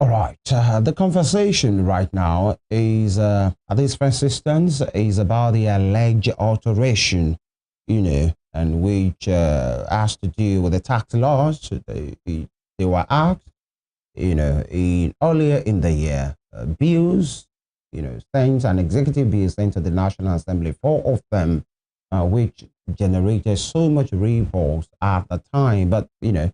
All right. The conversation right now is, at this first instance, is about the alleged alteration, and which has to do with the tax laws. They were asked, earlier in the year, bills, sent and executive bills sent to the National Assembly, four of them, which generated so much repulse at the time. But,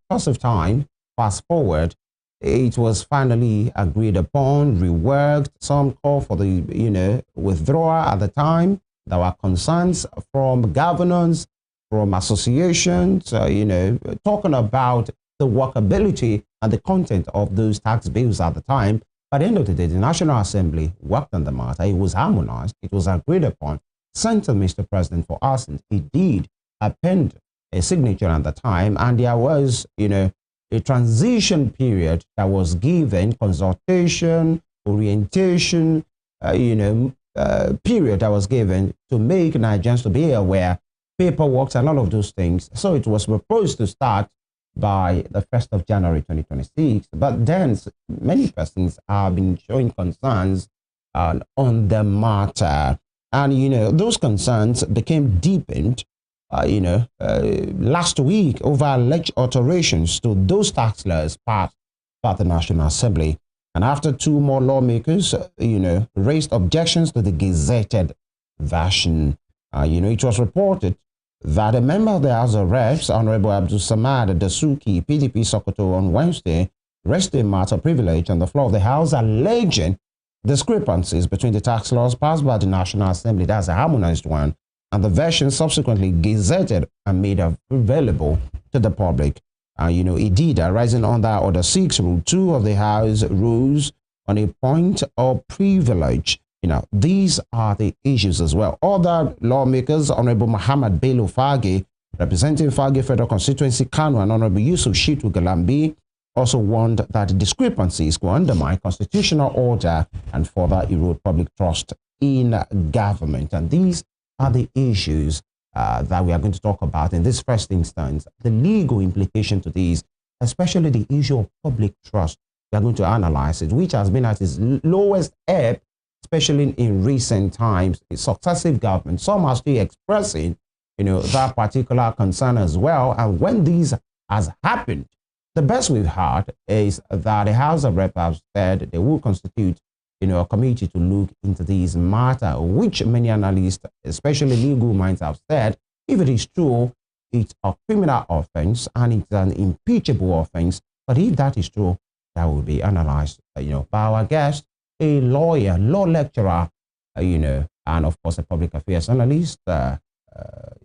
course of time, fast forward, it was finally agreed upon, reworked. Some call for the, withdrawal at the time. There were concerns from governors, from associations, talking about the workability and the content of those tax bills at the time. By the end of the day, the National Assembly worked on the matter. It was harmonized. It was agreed upon, sent to Mr. President for assent. He did append a signature at the time, and there was, a transition period that was given, consultation, orientation, period that was given to make Nigerians to be aware, paperwork and all of those things. So it was proposed to start by the 1st of January 2026. But then many persons have been showing concerns on the matter. And, those concerns became deepened last week over alleged alterations to those tax laws passed by the National Assembly. And after two more lawmakers, raised objections to the Gazetted version, it was reported that a member of the House of Reps, Honorable Abdul Samad Dasuki, PDP Sokoto, on Wednesday, raised a matter of privilege on the floor of the House, alleging discrepancies between the tax laws passed by the National Assembly, that's a harmonized one, and the version subsequently gazetted and made available to the public. It did, arising under Order 6, Rule 2 of the House rules on a point of privilege. These are the issues as well. Other lawmakers, Honorable Muhammad Bello Fage, representing Fage Federal Constituency, Kano, and Honorable Yusuf Shitu Galambi, also warned that discrepancies could undermine constitutional order and further erode public trust in government. And these are the issues that we are going to talk about in this first instance. The legal implication to these, especially the issue of public trust, we are going to analyze it, which has been at its lowest ebb, especially in recent times. Successive governments, some are still expressing, that particular concern as well. And when these has happened, the best we've had is that the House of Reps have said they will constitute a committee to look into this matter, which many analysts, especially legal minds, have said, if it is true, it's a criminal offense and it's an impeachable offense. But if that is true, that will be analyzed, by our guest, a lawyer, law lecturer, and of course, a public affairs analyst.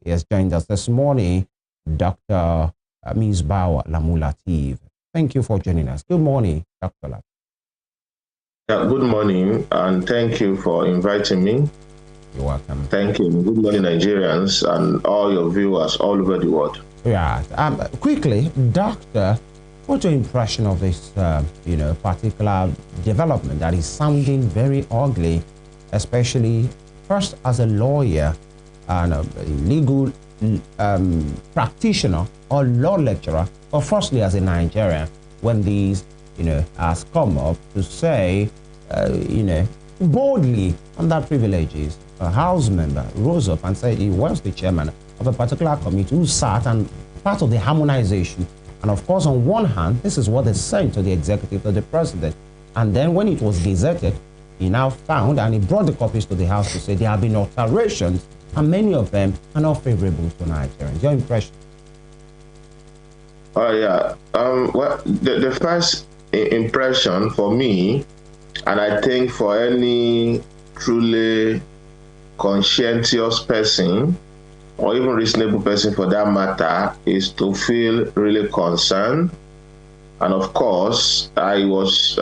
He has joined us this morning, Dr. Misbau Lateef. Thank you for joining us. Good morning, Dr. Lateef. Yeah, good morning, and thank you for inviting me. You're welcome. Thank you. Good morning, Nigerians, and all your viewers all over the world. Yeah. Quickly, Doctor, what's your impression of this, particular development that is sounding very ugly, especially first as a lawyer and a legal practitioner or law lecturer, or firstly as a Nigerian, when these has come up to say, boldly under privileges, a House member rose up and said he was the chairman of a particular committee who sat and part of the harmonization. And of course, on one hand, this is what they sent to the executive, to the president. And then when it was gazetted, he now found and he brought the copies to the House to say there have been alterations, and many of them are not favorable to Nigerians. Your impression? Yeah. Well, the first impression for me, and I think for any truly conscientious person, or even reasonable person for that matter, is to feel really concerned. And of course, I was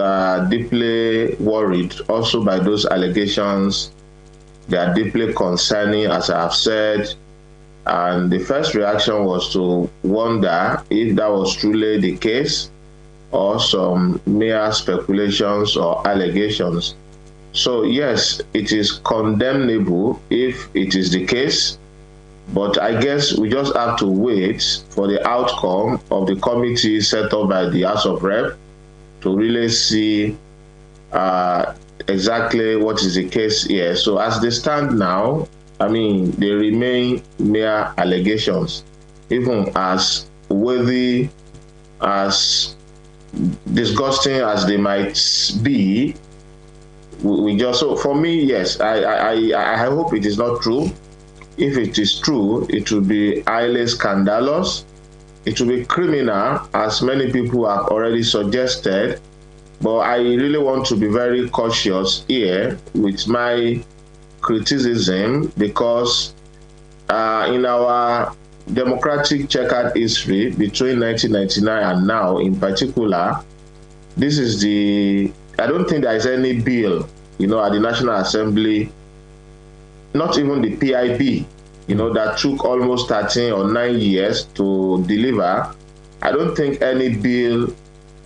deeply worried also by those allegations. They are deeply concerning, as I have said. And the first reaction was to wonder if that was truly the case, or some mere speculations or allegations. So yes, it is condemnable if it is the case, but I guess we just have to wait for the outcome of the committee set up by the House of Rep to really see exactly what is the case here. So as they stand now, I mean, they remain mere allegations, even as worthy, as disgusting as they might be. We just, so for me, yes, I hope it is not true. If it is true, it will be highly scandalous. It will be criminal, as many people have already suggested. But I really want to be very cautious here with my criticism, because in our democratic checkered history between 1999 and now in particular, this is I don't think there is any bill, at the National Assembly, not even the PIB, that took almost 13 or 9 years to deliver. I don't think any bill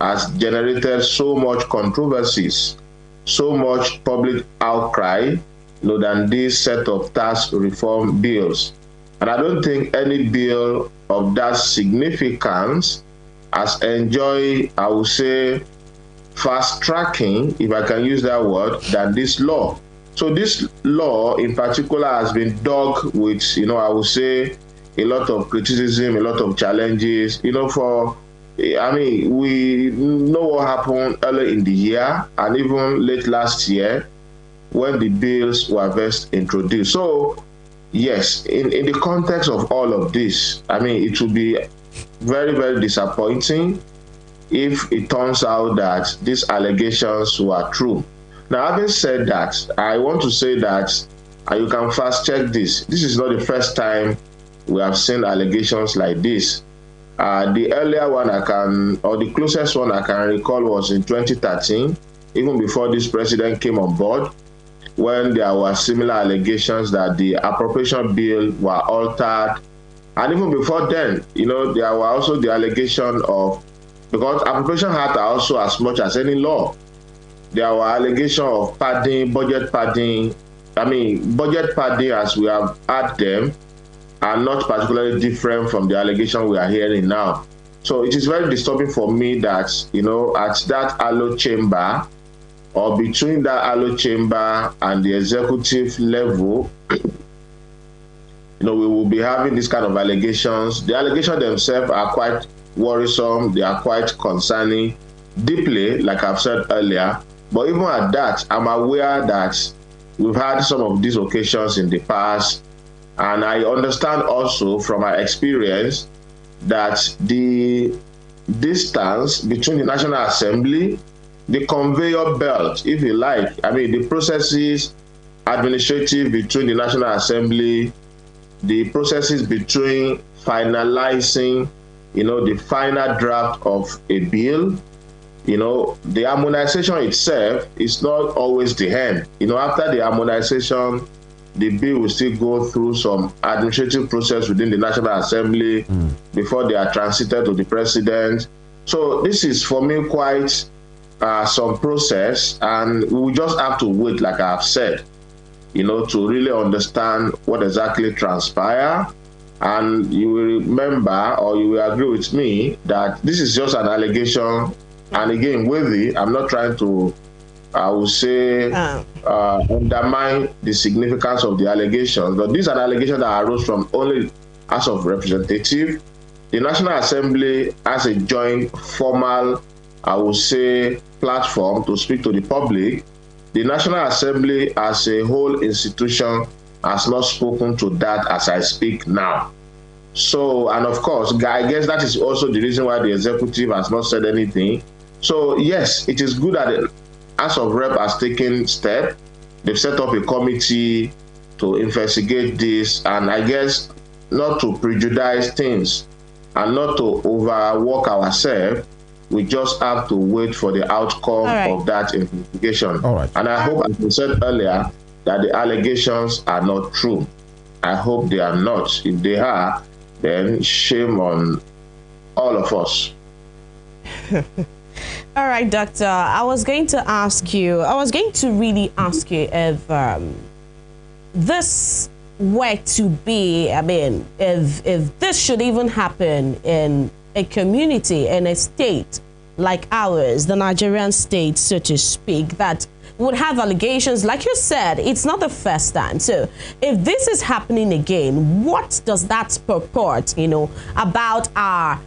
has generated so much controversies, so much public outcry, than this set of tax reform bills. And I don't think any bill of that significance has enjoyed, I would say, fast tracking, if I can use that word, than this law. So this law in particular has been dogged with, I would say, a lot of criticism, a lot of challenges, we know what happened early in the year and even late last year when the bills were first introduced. So yes, in the context of all of this, it will be very, very disappointing if it turns out that these allegations were true. Now, having said that, I want to say that, and you can fast check this, this is not the first time we have seen allegations like this. The earlier one the closest one I can recall was in 2013, even before this president came on board, when there were similar allegations that the appropriation bill were altered. And even before then, there were also the allegation of, because appropriation act are also as much as any law, there were allegations of padding, budget padding. Budget padding as we have had them are not particularly different from the allegation we are hearing now. So it is very disturbing for me that, at that allo chamber, or between that allo chamber and the executive level, we will be having this kind of allegations. The allegations themselves are quite worrisome. They are quite concerning deeply, like I've said earlier. But even at that, I'm aware that we've had some of these occasions in the past. And I understand also from my experience that the distance between the National Assembly, the conveyor belt, if you like, the processes administrative between the National Assembly, the processes between finalizing, the final draft of a bill, the harmonization itself is not always the end. After the harmonization, the bill will still go through some administrative process within the National Assembly before they are transited to the president. So this is, for me, quite some process, and we will just have to wait, like I have said, to really understand what exactly transpired. And you will remember, or you will agree with me, that this is just an allegation. And again, worthy, I'm not trying to, I would say, undermine the significance of the allegations, but these are allegations that arose from only House of Representatives. The National Assembly has a joint formal, I would say, platform to speak to the public. The National Assembly as a whole institution has not spoken to that as I speak now. So, and of course, I guess that is also the reason why the executive has not said anything. So yes, it is good that the House of Rep has taken steps. They've set up a committee to investigate this, and I guess not to prejudice things and not to overwork ourselves. We just have to wait for the outcome of that investigation. And I hope, as I said earlier, that the allegations are not true. I hope they are not. If they are, then shame on all of us. All right, Doctor, I was going to really ask you if this were to be, if this should even happen in a community, in a state like ours, the Nigerian state, so to speak, that would have allegations, like you said, it's not the first time. So if this is happening again, what does that purport, about our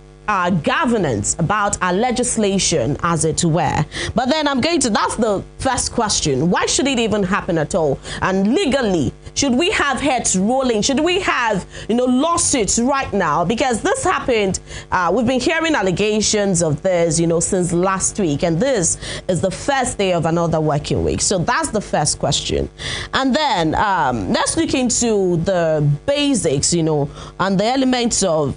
governance, about our legislation, as it were? But then that's the first question. Why should it even happen at all? And legally, should we have heads rolling? Should we have, lawsuits right now? Because this happened, we've been hearing allegations of this, since last week. And this is the first day of another working week. So that's the first question. And then let's look into the basics, and the elements of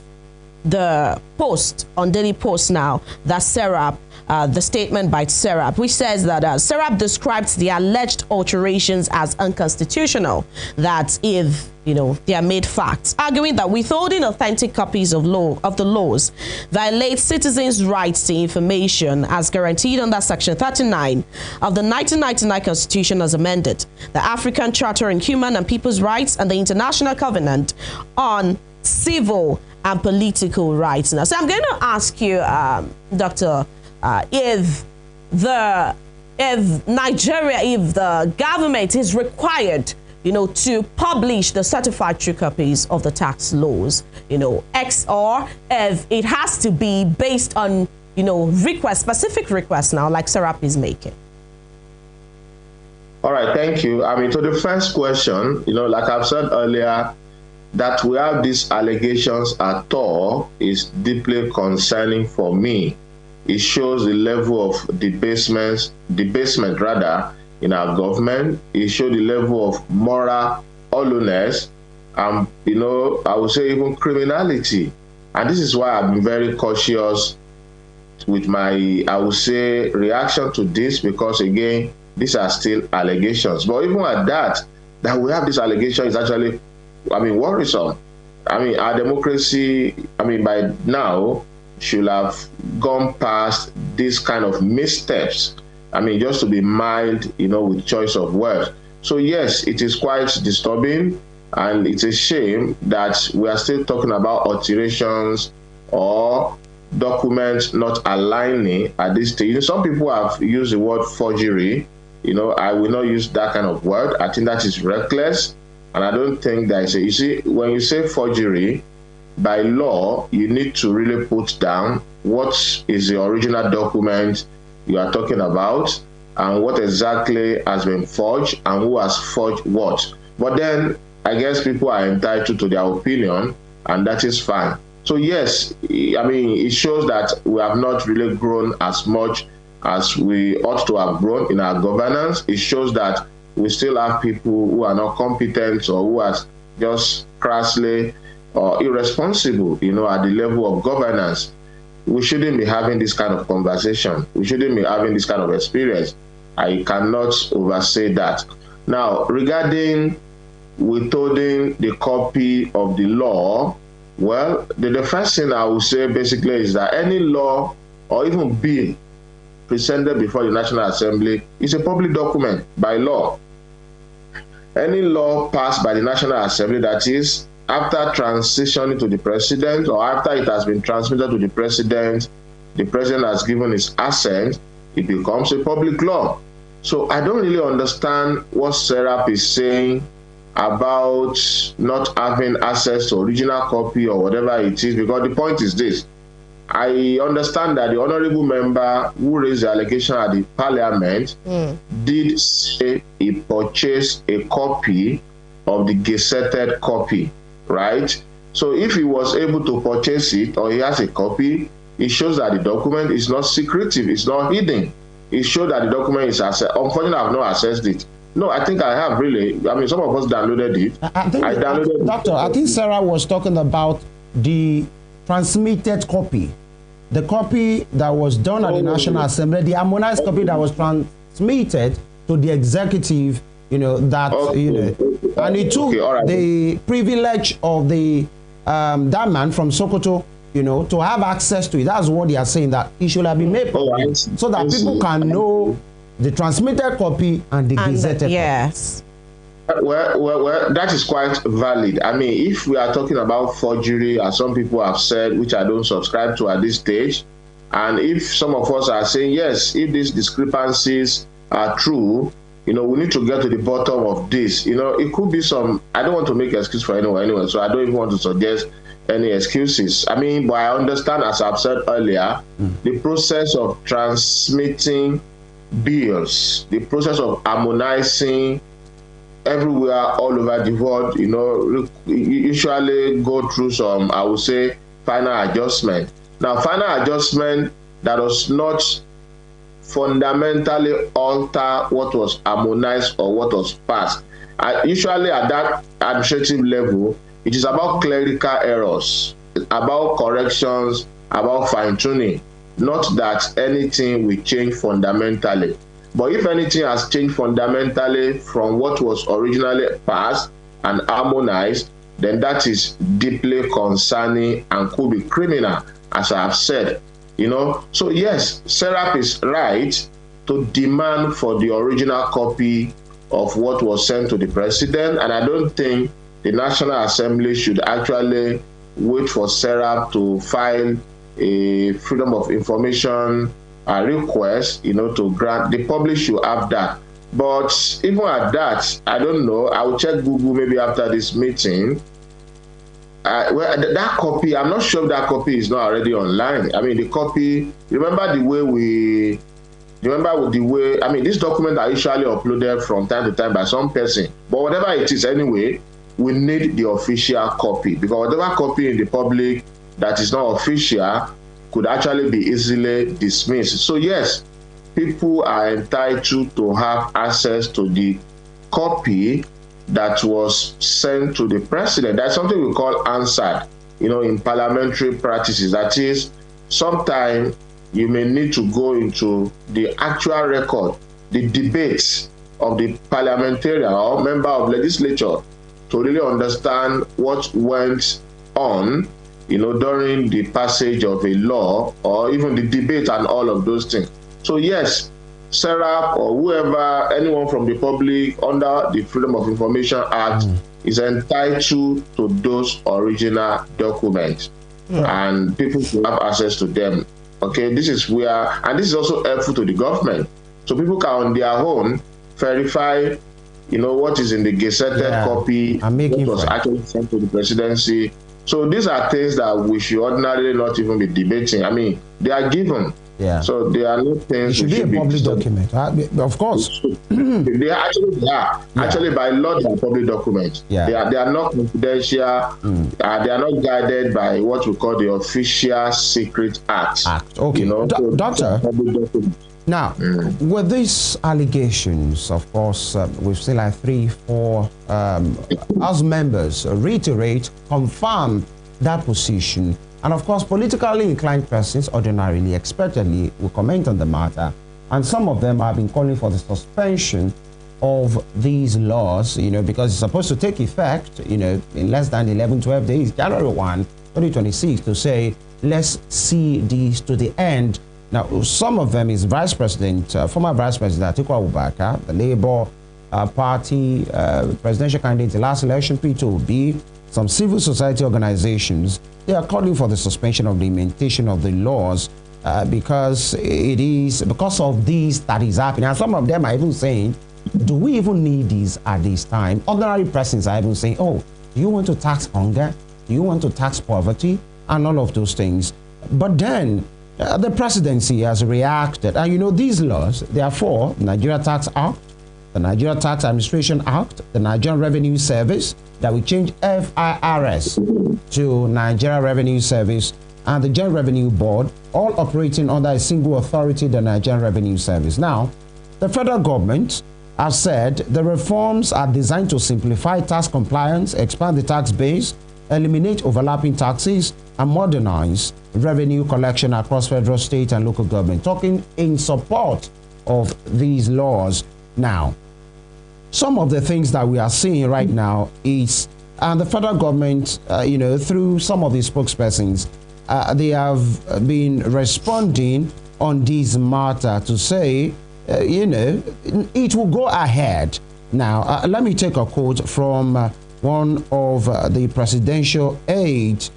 the post on Daily Post now that Serap, the statement by Serap, which says that Serap describes the alleged alterations as unconstitutional, that if they are made facts, arguing that withholding authentic copies of the laws violates citizens' rights to information as guaranteed under Section 39 of the 1999 Constitution as amended, the African Charter on Human and People's Rights, and the International Covenant on Civil and Political Rights. Now, so I'm going to ask you, Doctor, if the government is required, to publish the certified true copies of the tax laws, or if it has to be based on, specific requests now, like Serap is making. All right, thank you. To the first question, like I've said earlier, that we have these allegations at all is deeply concerning for me. It shows the level of debasement in our government. It shows the level of moral hollowness, I would say even criminality. And this is why I've been very cautious with my, I would say, reaction to this, because again, these are still allegations. But even at that we have this allegation is actually, worrisome. Our democracy, by now, should have gone past this kind of missteps. Just to be mild, with choice of words. So yes, it is quite disturbing, and it's a shame that we are still talking about alterations or documents not aligning at this stage. Some people have used the word forgery. I will not use that kind of word. I think that is reckless. And I don't think that you see, when you say forgery, by law, you need to really put down what is the original document you are talking about and what exactly has been forged and who has forged what. But then I guess people are entitled to their opinion, and that is fine. So yes, it shows that we have not really grown as much as we ought to have grown in our governance. It shows that we still have people who are not competent or who are just crassly or irresponsible, at the level of governance. We shouldn't be having this kind of conversation. We shouldn't be having this kind of experience. I cannot oversay that. Now, regarding withholding the copy of the law, well, the first thing I will say basically is that any law or even bill presented before the National Assembly is a public document by law. Any law passed by the National Assembly, that is, after transitioning to the president or after it has been transmitted to the president has given his assent, it becomes a public law. So I don't really understand what Serap is saying about not having access to original copy or whatever it is, because the point is this. I understand that the honorable member who raised the allegation at the parliament did say he purchased a copy of the gazetted copy, right? So if he was able to purchase it or he has a copy, it shows that the document is not secretive, it's not hidden. It shows that the document is accessed. Unfortunately, I have not accessed it. No, I think I have really. Some of us downloaded it. I downloaded Doctor, I think Sarah was talking about the transmitted copy. The copy that was done at the National Assembly, the harmonized copy that was transmitted to the executive, and it took the privilege of the that man from Sokoto, to have access to it. That's what they are saying, that it should have been made public so that people can know the transmitted copy and the gazetted copy. Yes. Well, that is quite valid. If we are talking about forgery, as some people have said, which I don't subscribe to at this stage, And if some of us are saying, yes, if these discrepancies are true, we need to get to the bottom of this. It could be some, I don't want to make excuse for anyone anyway, so I don't even want to suggest any excuses. But I understand, as I've said earlier, the process of transmitting bills, the process of harmonizing everywhere all over the world, usually go through some, I would say, final adjustment. Now, final adjustment that does not fundamentally alter what was harmonized or what was passed. Usually at that administrative level, it is about clerical errors, about corrections, about fine-tuning, not that anything will change fundamentally. But if anything has changed fundamentally from what was originally passed and harmonized, then that is deeply concerning and could be criminal, as I have said. So yes, Serap is right to demand for the original copy of what was sent to the president, and I don't think the National Assembly should actually wait for Serap to file a Freedom of Information request, to grant. The public should have that. But even at that, I don't know. I will check Google maybe after this meeting. That copy, I'm not sure if that copy is not already online. The copy, remember the way, these documents are usually uploaded from time to time by some person. But whatever it is anyway, we need the official copy, because whatever copy in the public that is not official could actually be easily dismissed. So yes, people are entitled to have access to the copy that was sent to the president. That's something we call answered, in parliamentary practices. That is, sometimes you may need to go into the actual record, the debates of the parliamentarian or member of legislature to really understand what went on, during the passage of a law or even the debate and all of those things. So yes, Serap or whoever, anyone from the public under the Freedom of Information Act is entitled to those original documents, and people should have access to them. Okay, this is where, and this is also helpful to the government, so people can on their own verify, what is in the gazetted copy, what was actually sent to the presidency. So these are things that we should ordinarily not even be debating. They are given. Yeah. So they are not things. It should be a public document, of course. They actually are. Yeah. Actually, by law, they are public documents. Yeah. They are not confidential. They are not guided by what we call the Official Secret Act. Okay. So Doctor, now, with these allegations, of course, we've still like 3-4 House members reiterate, confirm that position. And of course, politically inclined persons ordinarily, expectedly, will comment on the matter. And some of them have been calling for the suspension of these laws, because it's supposed to take effect, in less than 11-12 days, January 1, 2026, to say, let's see these to the end. Now, some of them is Vice President, former Vice President Atiku Abubakar, the Labour Party presidential candidate in the last election, P2B, some civil society organizations. They are calling for the suspension of the implementation of the laws because it is because of this that is happening. And some of them are even saying, do we even need these at this time? Ordinary persons are even saying, oh, do you want to tax hunger? Do you want to tax poverty? And all of those things. But then the presidency has reacted. And these laws, therefore, the Nigeria Tax Act, the Nigeria Tax Administration Act, the Nigerian Revenue Service, that we change FIRS to Nigeria Revenue Service, and the General Revenue Board, all operating under a single authority, the Nigerian Revenue Service. Now, the federal government has said the reforms are designed to simplify tax compliance, expand the tax base, eliminate overlapping taxes, and modernize revenue collection across federal, state, and local government, talking in support of these laws. Now, some of the things that we are seeing right now is, and the federal government, through some of the spokespersons, they have been responding on this matter to say, it will go ahead. Now, let me take a quote from one of the presidential aides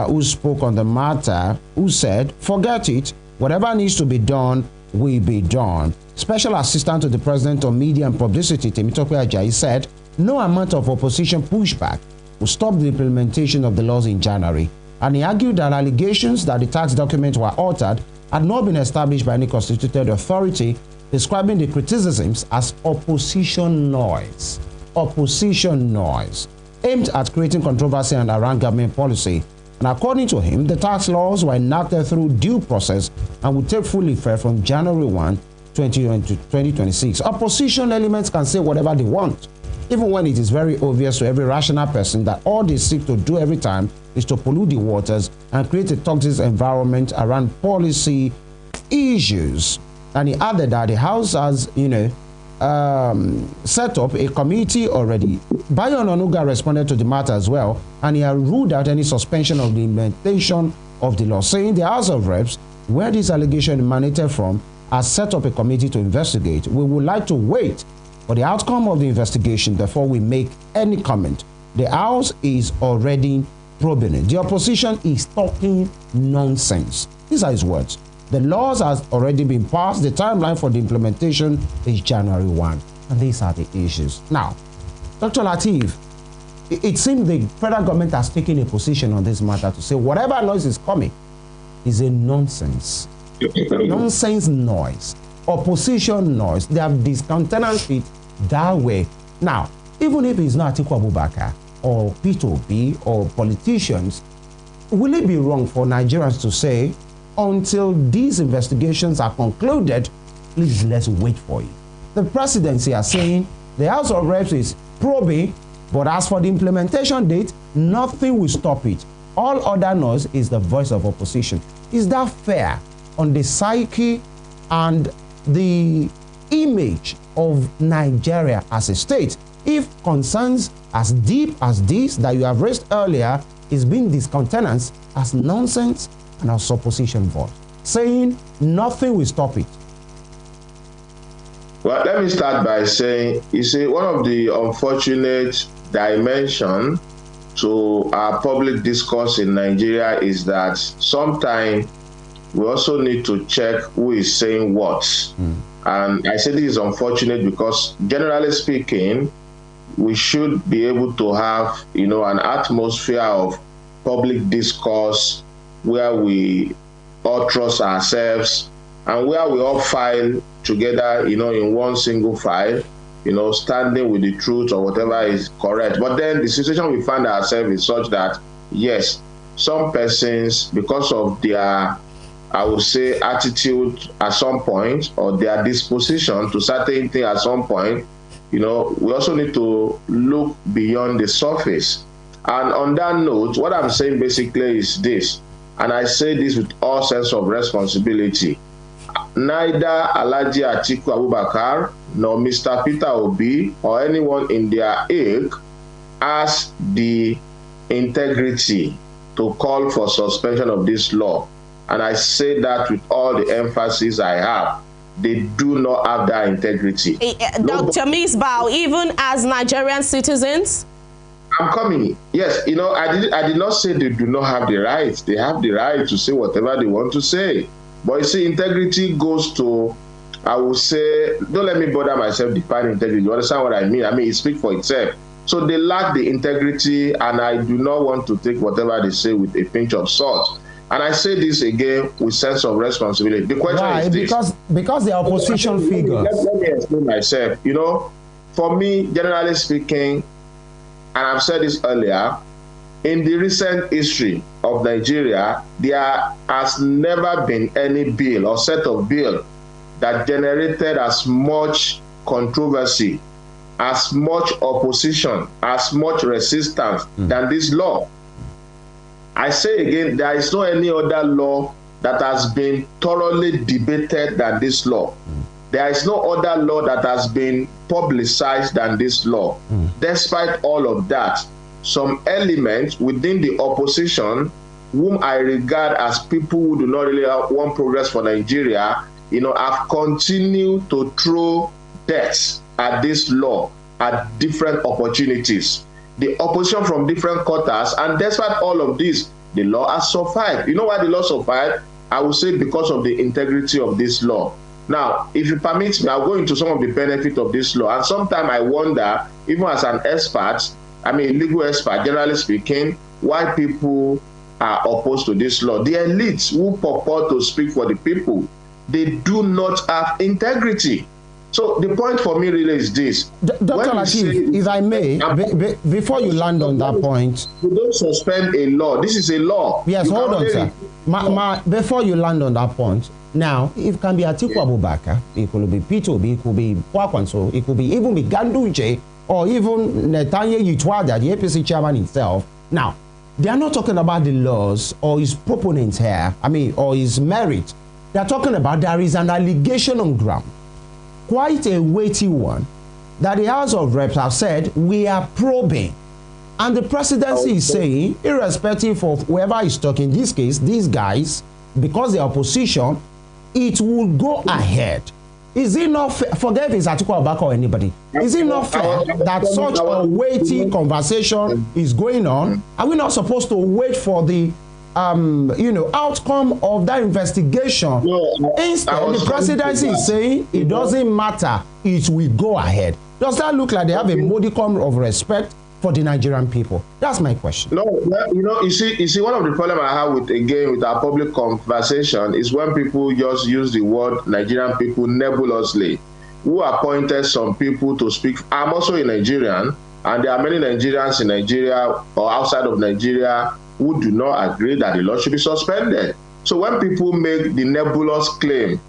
who spoke on the matter, who said, forget it, Whatever needs to be done will be done. Special Assistant to the President on Media and Publicity, Temitope Ajayi, said no amount of opposition pushback will stop the implementation of the laws in January. And he argued that allegations that the tax documents were altered had not been established by any constituted authority, describing the criticisms as opposition noise. Opposition noise, aimed at creating controversy and around government policy. And according to him, the tax laws were enacted through due process and will take full effect from January 1, 2026. Opposition elements can say whatever they want, even when it is very obvious to every rational person that all they seek to do every time is to pollute the waters and create a toxic environment around policy issues. And he added that the House has, set up a committee already. Bayo Onanuga responded to the matter as well, and he had ruled out any suspension of the implementation of the law, saying the House of Reps, where this allegation emanated from, has set up a committee to investigate. We would like to wait for the outcome of the investigation before we make any comment. The House is already probing it. The opposition is talking nonsense. These are his words. The laws has already been passed. The timeline for the implementation is January 1. And these are the issues. Now, Dr. Lateef, it seems the federal government has taken a position on this matter to say whatever noise is coming is a nonsense. Nonsense noise. Opposition noise. They have discountenanced it that way. Now, even if it's not Atiku Abubakar or P2B or politicians, will it be wrong for Nigerians to say, until these investigations are concluded, please let's wait for it? The presidency are saying the House of Reps is probing, but as for the implementation date, nothing will stop it. All other noise is the voice of opposition. Is that fair on the psyche and the image of Nigeria as a state, if concerns as deep as this that you have raised earlier is being discountenanced as nonsense and as opposition voice, saying nothing will stop it? Well, let me start by saying, you see, one of the unfortunate dimensions to our public discourse in Nigeria is that sometimes we also need to check who is saying what. And I say this is unfortunate because, generally speaking, we should be able to have, an atmosphere of public discourse where we all trust ourselves and where we all file together, in one single file, standing with the truth or whatever is correct. But then the situation we find ourselves is such that, yes, some persons, because of their, I would say, attitude at some point or their disposition to certain things at some point, we also need to look beyond the surface. And on that note, what I'm saying basically is this, and I say this with all sense of responsibility: neither Alhaji Atiku Abubakar nor Mr. Peter Obi or anyone in their ilk has the integrity to call for suspension of this law. And I say that with all the emphasis I have. They do not have that integrity. Dr. Misbau, even as Nigerian citizens? I'm coming. Yes, I did not say they do not have the right. They have the right to say whatever they want to say. But you see, integrity goes to, I will say, don't let me bother myself defining integrity. You understand what I mean? I mean, it speaks for itself. So they lack the integrity, and I do not want to take whatever they say with a pinch of salt. And I say this again with sense of responsibility. The question is this. Because the opposition figures. Let me explain myself. For me, generally speaking, and I've said this earlier, in the recent history of Nigeria, there has never been any bill or set of bill that generated as much controversy, as much opposition, as much resistance than this law. I say again, there is no any other law that has been thoroughly debated than this law. There is no other law that has been publicized than this law. Despite all of that, some elements within the opposition, whom I regard as people who do not really want progress for Nigeria, have continued to throw deaths at this law at different opportunities. The opposition from different quarters, and despite all of this, the law has survived. You know why the law survived? I would say because of the integrity of this law. Now, if you permit me, I'll go into some of the benefits of this law. And sometimes I wonder, even as an expert, I mean, legal expert, generally speaking, why people are opposed to this law. The elites who purport to speak for the people, they do not have integrity. So the point for me really is this. Dr. Lateef, if I may, before you land on that point. You don't suspend a law. This is a law. Yes, hold on, sir. Before you land on that point, now, it can be Atiku Abubakar, it could be P2B, it could be Kwakwanso, it could be even be Ganduje, or even Netanyahu Yitwada, the APC chairman himself. Now, they are not talking about the laws or his proponents here, or his merit. They are talking about there is an allegation on ground, quite a weighty one, that the House of Reps have said, we are probing. And the presidency is saying, irrespective of whoever is talking, in this case, these guys, because they are opposition, it will go ahead. Is it not fair? Forget if it's Atiku Abubakar or anybody. Is it not fair that such a weighty conversation is going on? Are we not supposed to wait for the outcome of that investigation? Instead, the presidency is saying it doesn't matter, it will go ahead. Does that look like they have a modicum of respect for the Nigerian people? That's my question. No, you see, one of the problems I have with our public conversation is when people just use the word Nigerian people nebulously. Who appointed some people to speak? I'm also a Nigerian, and there are many Nigerians in Nigeria or outside of Nigeria who do not agree that the law should be suspended. So when people make the nebulous claim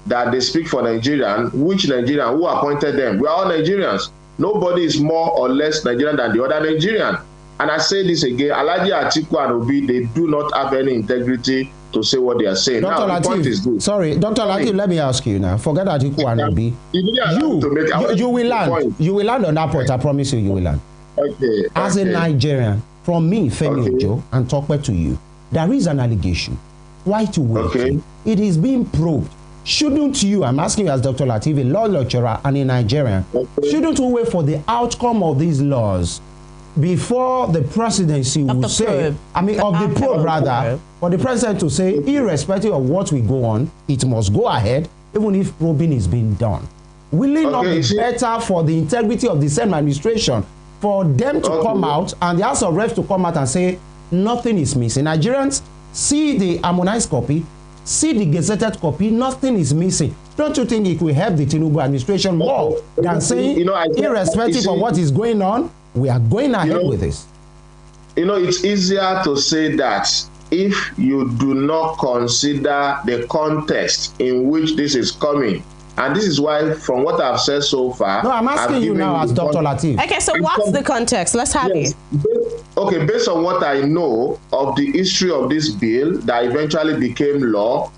that they speak for Nigerian, which Nigerian? Who appointed them? We are all Nigerians. Nobody is more or less Nigerian than the other Nigerian. And I say this again, Alhaji Atiku and Obi, they do not have any integrity to say what they are saying. Dr. Now, Lateef, the point is this. Sorry, Dr. Lateef, let me ask you now. Forget Atiku and Obi. You will land. You will land on that point. I promise you, you will land. Okay. As a Nigerian, from me, Femi Ojo, and talk back to you, there is an allegation. Why to wait? Okay. It is being probed. Shouldn't you, I'm asking you as Dr. Lateef, a law lecturer and a Nigerian, shouldn't we wait for the outcome of these laws before the presidency will say, of the probe rather, for the president to say, irrespective of what we go on, it must go ahead, even if probing is being done? Will it not be better for the integrity of the same administration for them to come out and the House of Reps to come out and say, nothing is missing? Nigerians see the harmonized copy, see the gazetted copy, nothing is missing. Don't you think it will help the Tinubu administration more than saying, irrespective of what is going on, we are going ahead with this? It's easier to say that if you do not consider the context in which this is coming. And this is why, from what I've said so far... No, I'm asking you now as Dr. Lateef. Okay, so what's the context? Let's have it. Okay, based on what I know of the history of this bill that eventually became law,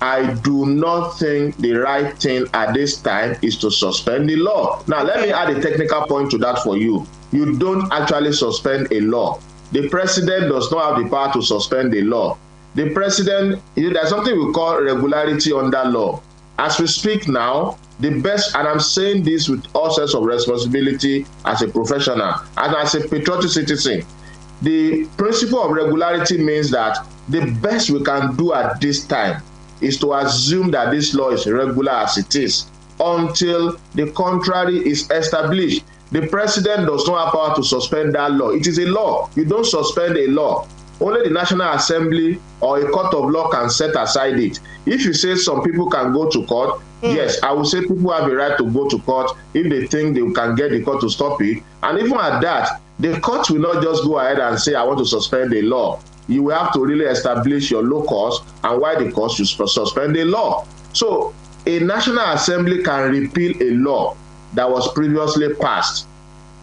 I do not think the right thing at this time is to suspend the law. Now, let me add a technical point to that for you. You don't actually suspend a law. The president does not have the power to suspend a law. The president, there's something we call regularity under law. As we speak now, the best, and I'm saying this with all sense of responsibility as a professional and as a patriotic citizen, the principle of regularity means that the best we can do at this time is to assume that this law is regular as it is until the contrary is established. The president does not have power to suspend that law. It is a law. You don't suspend a law. Only the National Assembly or a court of law can set aside it. If you say some people can go to court, yes, I would say people have a right to go to court if they think they can get the court to stop it. And even at that, the court will not just go ahead and say, I want to suspend a law. You will have to really establish your locus and why the court should suspend a law. So a National Assembly can repeal a law that was previously passed.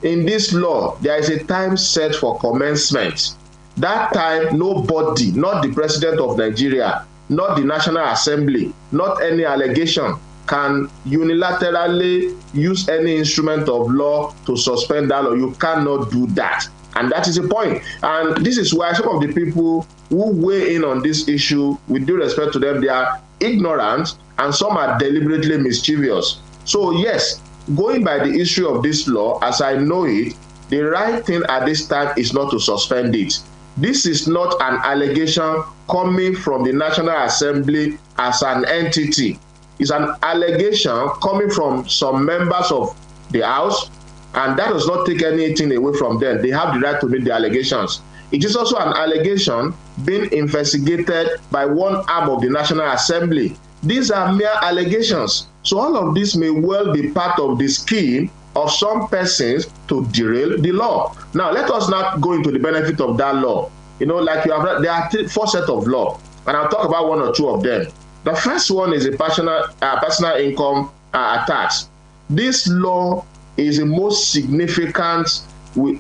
In this law, there is a time set for commencement. That time, nobody, not the president of Nigeria, not the National Assembly, not any allegation, can unilaterally use any instrument of law to suspend that law. You cannot do that. And that is the point. And this is why some of the people who weigh in on this issue, with due respect to them, they are ignorant and some are deliberately mischievous. So yes, going by the issue of this law, as I know it, the right thing at this time is not to suspend it. This is not an allegation coming from the National Assembly as an entity. It's an allegation coming from some members of the House, and that does not take anything away from them. They have the right to make the allegations. It is also an allegation being investigated by one arm of the National Assembly. These are mere allegations. So all of this may well be part of the scheme of some persons to derail the law. Now, let us not go into the benefit of that law. You know, like you have read, there are 4 sets of law, and I'll talk about 1 or 2 of them. The first one is a personal income tax. This law is the most significant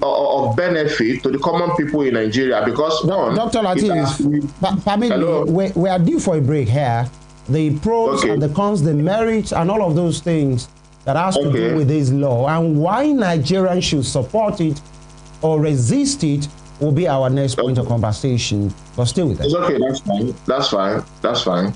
of benefit to the common people in Nigeria because one, Dr. Lateef, we are due for a break here. The pros and the cons, the merits, and all of those things that has to do with this law, and why Nigerians should support it or resist it will be our next point of conversation. But stay with us. It's okay, that's fine. That's fine. That's fine.